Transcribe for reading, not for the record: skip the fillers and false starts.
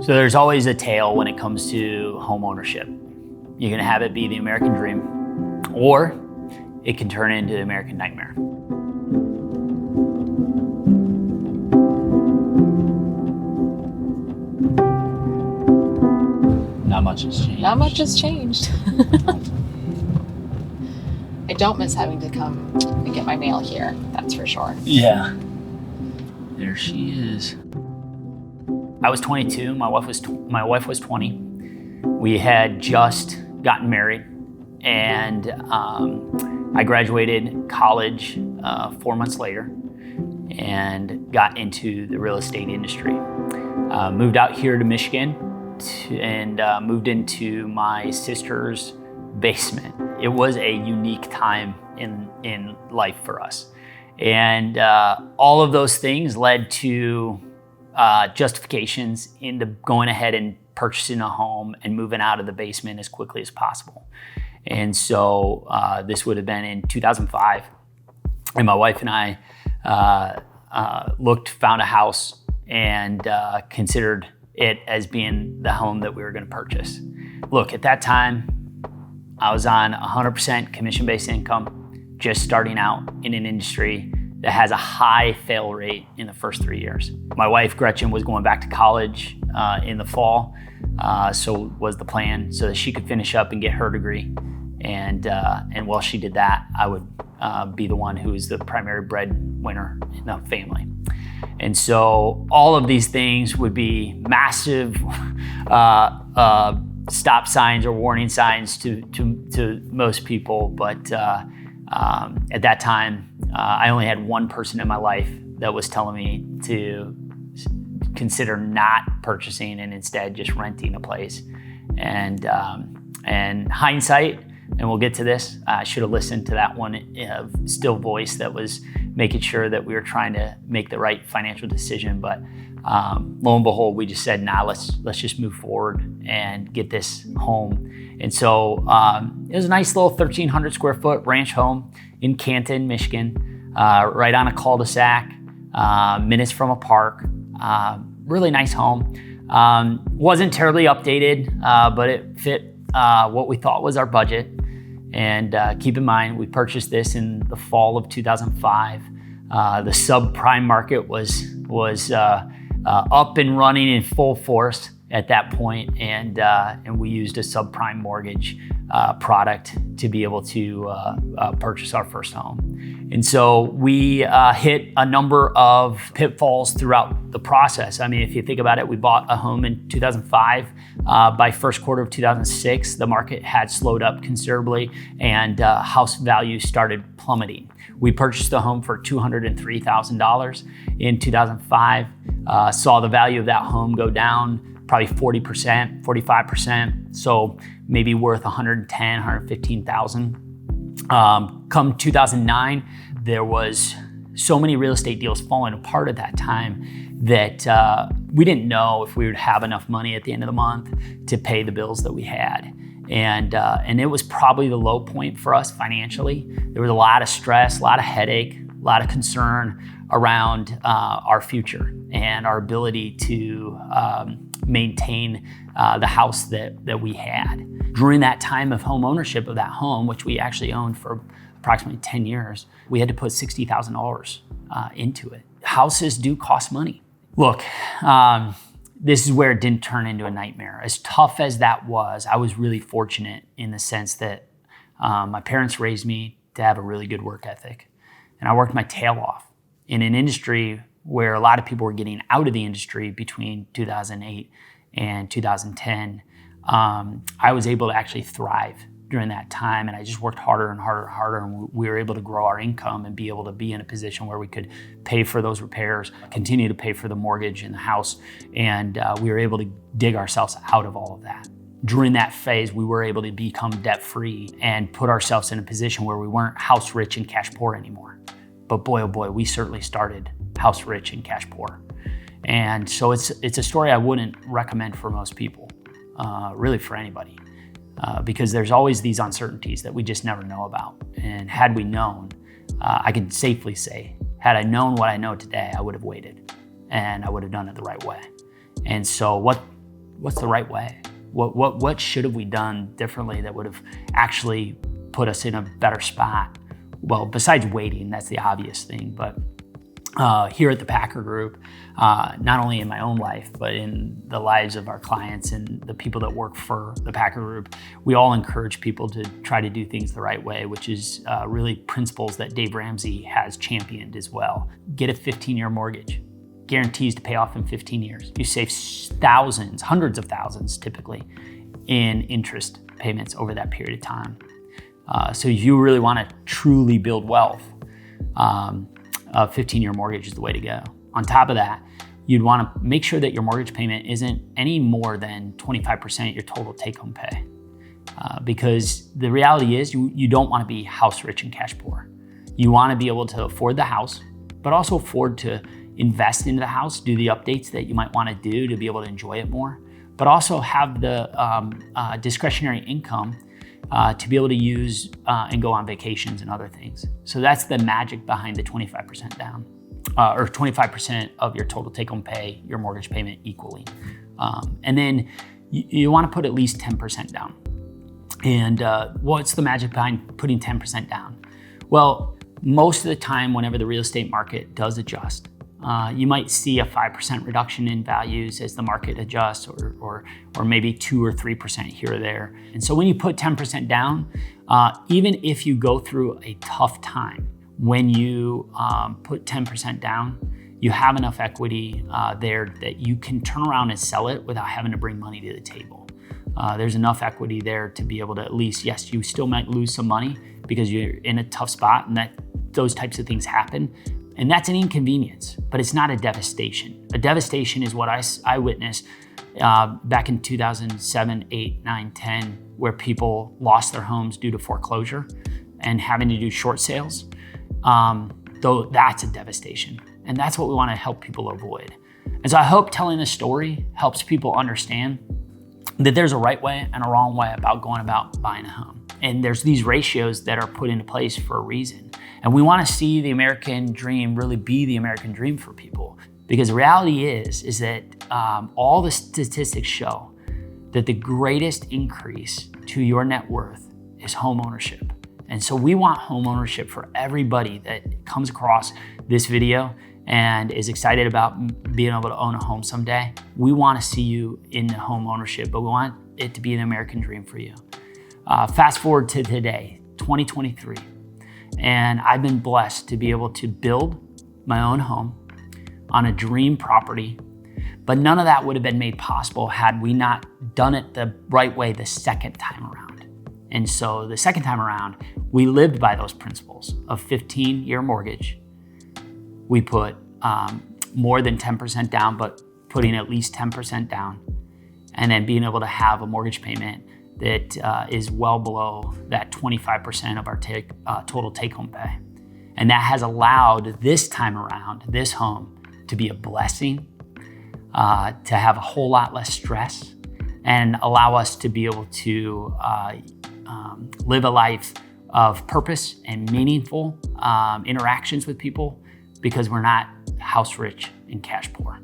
So there's always a tale when it comes to home ownership. You can have it be the American dream, or it can turn into the American nightmare. Not much has changed. Not much has changed. I don't miss having to come and get my mail here, that's for sure. Yeah. There she is. I was 22, my wife was 20. We had just gotten married, and I graduated college 4 months later and got into the real estate industry. Moved out here to Michigan and moved into my sister's basement. It was a unique time in life for us. And all of those things led to justifications into going ahead and purchasing a home and moving out of the basement as quickly as possible. And so this would have been in 2005. And my wife and I found a house and considered it as being the home that we were going to purchase. Look, at that time, I was on 100% commission-based income, just starting out in an industry that has a high fail rate in the first 3 years. My wife, Gretchen, was going back to college in the fall, so was the plan, so that she could finish up and get her degree. And while she did that, I would be the one who was the primary breadwinner in the family. And so all of these things would be massive stop signs or warning signs to most people, but at that time, I only had one person in my life that was telling me to consider not purchasing and instead just renting a place. And hindsight, and we'll get to this, I should have listened to that one still voice that was making sure that we were trying to make the right financial decision. But lo and behold, we just said, nah, let's just move forward and get this home. And so it was a nice little 1,300 square foot ranch home in Canton, Michigan, right on a cul-de-sac, minutes from a park. Really nice home. Wasn't terribly updated, but it fit what we thought was our budget. And keep in mind, we purchased this in the fall of 2005. The subprime market was up and running in full force at that point, and we used a subprime mortgage product to be able to purchase our first home. And so we hit a number of pitfalls throughout the process. I mean, if you think about it, we bought a home in 2005. By first quarter of 2006, the market had slowed up considerably, and house values started plummeting. We purchased the home for $203,000 in 2005, saw the value of that home go down probably 40%, 45%, so maybe worth $110,000, $115,000. Come 2009, there was so many real estate deals falling apart at that time that we didn't know if we would have enough money at the end of the month to pay the bills that we had. And it was probably the low point for us financially. There was a lot of stress, a lot of headache, a lot of concern around our future and our ability to maintain the house that we had. During that time of home ownership of that home, which we actually owned for approximately 10 years, we had to put $60,000 into it. Houses do cost money. Look, this is where it didn't turn into a nightmare. As tough as that was, I was really fortunate in the sense that my parents raised me to have a really good work ethic. And I worked my tail off in an industry where a lot of people were getting out of the industry between 2008 and 2010. I was able to actually thrive during that time, and I just worked harder and harder and harder, and we were able to grow our income and be able to be in a position where we could pay for those repairs, continue to pay for the mortgage in the house, and we were able to dig ourselves out of all of that. During that phase, we were able to become debt-free and put ourselves in a position where we weren't house rich and cash poor anymore. But boy, oh boy, we certainly started house rich and cash poor. And so it's a story I wouldn't recommend for most people, really for anybody. Because there's always these uncertainties that we just never know about. And had we known, I can safely say, had I known what I know today, I would have waited and I would have done it the right way. And so what what's the right way? What should have we done differently that would have actually put us in a better spot? Well, besides waiting, that's the obvious thing, but here at the Packer Group, not only in my own life, but in the lives of our clients and the people that work for the Packer Group, we all encourage people to try to do things the right way, which is really principles that Dave Ramsey has championed as well. Get a 15-year mortgage, guarantees to pay off in 15 years. You save thousands, hundreds of thousands typically, in interest payments over that period of time. So if you really want to truly build wealth, a 15-year mortgage is the way to go. On top of that, you'd want to make sure that your mortgage payment isn't any more than 25% of your total take-home pay. Because the reality is you don't want to be house rich and cash poor. You want to be able to afford the house, but also afford to invest into the house, do the updates that you might want to do to be able to enjoy it more, but also have the discretionary income to be able to use and go on vacations and other things. So that's the magic behind the 25% down, or 25% of your total take-home pay, your mortgage payment equally. And then you want to put at least 10% down. And what's the magic behind putting 10% down? Well, most of the time, whenever the real estate market does adjust, you might see a 5% reduction in values as the market adjusts, or maybe 2 or 3% here or there. And so when you put 10% down, even if you go through a tough time, when you put 10% down, you have enough equity there that you can turn around and sell it without having to bring money to the table. There's enough equity there to be able to at least, yes, you still might lose some money because you're in a tough spot, and those types of things happen. And that's an inconvenience, but it's not a devastation. A devastation is what I witnessed back in 2007, 8, 9, 10, where people lost their homes due to foreclosure and having to do short sales. Though that's a devastation. And that's what we want to help people avoid. And so I hope telling this story helps people understand that there's a right way and a wrong way about going about buying a home. And there's these ratios that are put into place for a reason. And we want to see the American dream really be the American dream for people. Because the reality is that all the statistics show that the greatest increase to your net worth is home ownership. And so we want home ownership for everybody that comes across this video and is excited about being able to own a home someday. We want to see you in the home ownership, but we want it to be an American dream for you. Fast forward to today, 2023. And I've been blessed to be able to build my own home on a dream property, but none of that would have been made possible had we not done it the right way the second time around. And so the second time around, we lived by those principles of 15-year mortgage. We put more than 10% down, but putting at least 10% down, and then being able to have a mortgage payment that is well below that 25% of our total take-home pay. And that has allowed this time around, this home, to be a blessing, to have a whole lot less stress, and allow us to be able to live a life of purpose and meaningful interactions with people, because we're not house rich and cash poor.